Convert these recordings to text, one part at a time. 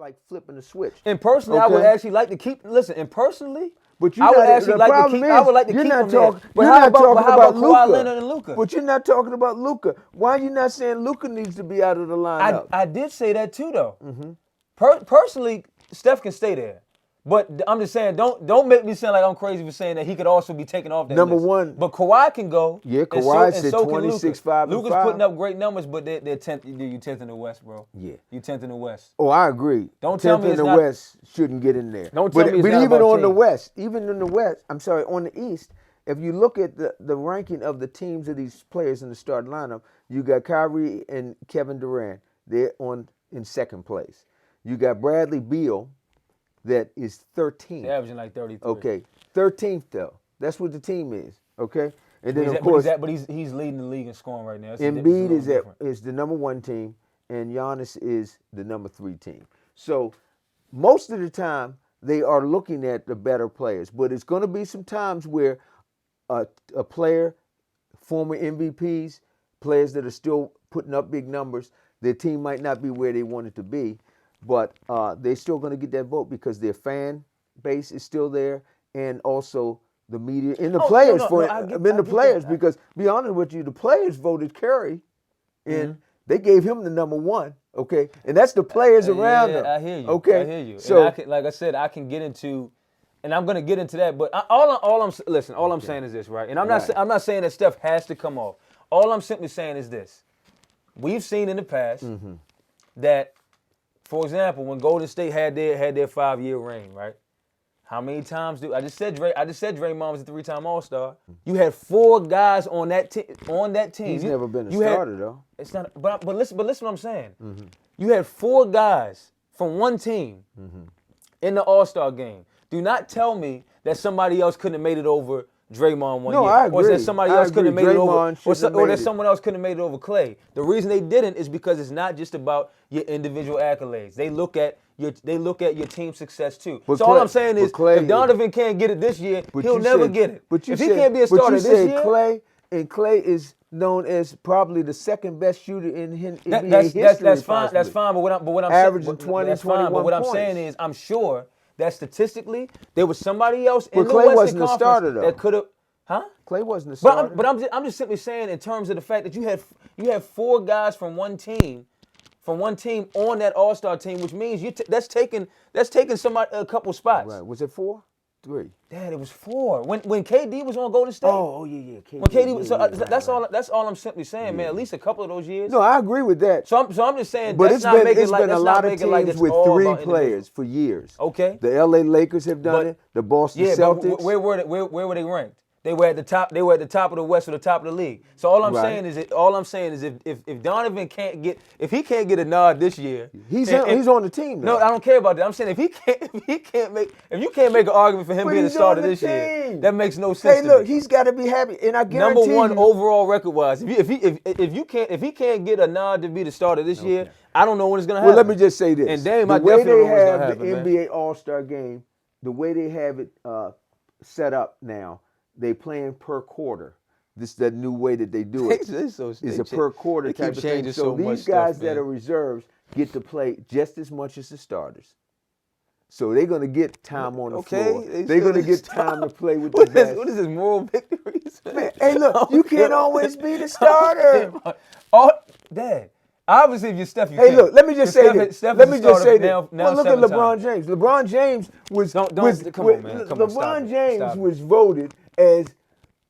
like flipping a switch. And personally, I would actually like to keep. Listen, and personally, but I would actually like to keep. I would like to keep him there. But how about Kawhi Leonard and Luka? But you're not talking about Luka. Why are you not saying Luka needs to be out of the lineup? I did say that too, though. Personally, Steph can stay there. But I'm just saying, don't make me sound like I'm crazy for saying that he could also be taken off that Number list. one. But Kawhi can go. Yeah, Kawhi said 26, 5, and 5. Luka's putting up great numbers, but they're 10th. You 10th in the West, bro. Yeah. You 10th in the West. Oh, I agree. Don't tell me 10th in the West shouldn't get in there. Don't tell me it's but not even about on the team. West, on the East, if you look at the ranking of the teams of these players in the starting lineup, you got Kyrie and Kevin Durant. They're in second place. You got Bradley Beal. That is 13th. They're averaging like 33. Okay, 13th though. That's what the team is. Okay, and then he's leading the league in scoring right now. Embiid is the number 1 team, and Giannis is the number 3 team. So most of the time they are looking at the better players, but it's going to be some times where a player, former MVPs, players that are still putting up big numbers, their team might not be where they want it to be. But they're still going to get that vote because their fan base is still there, and also the media and the players because be honest with you, the players voted Curry, and they gave him the number 1. Okay, and that's the players around him. I hear you. Okay, I hear you. So, like I said, I can get into, and I'm going to get into that. But all I'm saying is this, right? And I'm not saying that Steph has to come off. All I'm simply saying is this: we've seen in the past that. For example, when Golden State had their 5-year reign, right? How many times I just said Draymond was a 3-time All-Star. You had 4 guys on that team. He's never been a starter though. It's not. But listen what I'm saying. You had 4 guys from one team in the All-Star game. Do not tell me that somebody else couldn't have made it over Draymond one year. No, I agree. Or that somebody else couldn't have made it over, or that it. someone else couldn't have made it over Clay. The reason they didn't is because it's not just about your individual accolades. They look at your team success too. So all I'm saying is, if Donovan can't get it this year, he'll never get it. If he can't be a starter this year, Clay is known as probably the second best shooter in NBA history. That's fine. That's fine. But what I'm averaging 20, that's 21 fine. But what points. I'm saying is, I'm sure that statistically there was somebody else in the Clay Western wasn't Conference a starter, though. that could have. Huh? Clay wasn't a starter. But I'm just simply saying in terms of the fact that you have 4 guys from one team on that All-Star team, which means that's taking somebody a couple spots. Right. Was it 4? 3. Dad, it was 4. When KD was on Golden State. Oh yeah. When KD, that's all I'm simply saying, man. At least a couple of those years. No, I agree with that. So I'm just saying. But it's been a lot of teams with 3 players for years. Okay. The LA Lakers have done it. The Boston Celtics. But where were they ranked? They were at the top. They were at the top of the West or the top of the league. So all I'm saying is, if Donovan can't get a nod this year, he's on the team. No, I don't care about that. I'm saying if you can't make an argument for him being the starter this year, that makes no sense. Hey, look, he's got to be happy, and I guarantee number 1 overall record wise. If he can't get a nod to be the starter this year, I don't know when it's gonna happen. Well, let me just say this: and Dame, I definitely don't know when it's gonna happen. The way they have the NBA All-Star game, the way they have it set up now. They playing per quarter. This is the new way that they do it. It's a per quarter type of thing. So these guys that are reserves get to play just as much as the starters. So they're going to get time on the floor. They're going to get time to play with the best. What is this, moral victories? Man, hey, look, you can't always be the starter. Dad. Obviously, if you're Steph, you can't. Hey, look, let me just say this. Well, look at LeBron James. LeBron James was voted as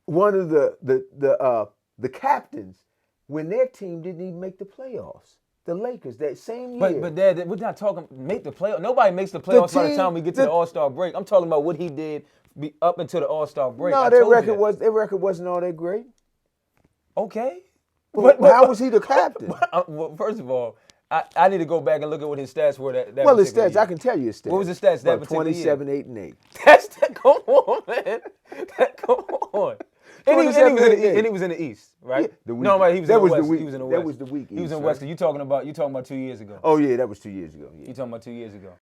one of the captains when their team didn't even make the playoffs. The Lakers that same year. But Dad, we're not talking make the playoffs. Nobody makes the playoffs by the time we get to the All-Star break. I'm talking about what he did up until the All-Star break. No, their record wasn't all that great. Okay. But how was he the captain? Well, first of all, I need to go back and look at what his stats were that well, his stats, year. I can tell you his stats. What was his stats that particular 27, year? 8, and 8. Come on, man. Come on. And he was in the East, right? Yeah, he was in the West. He was in the weak East. He was in the West. You talking about 2 years ago. Oh, yeah, that was 2 years ago. Yeah. You talking about 2 years ago.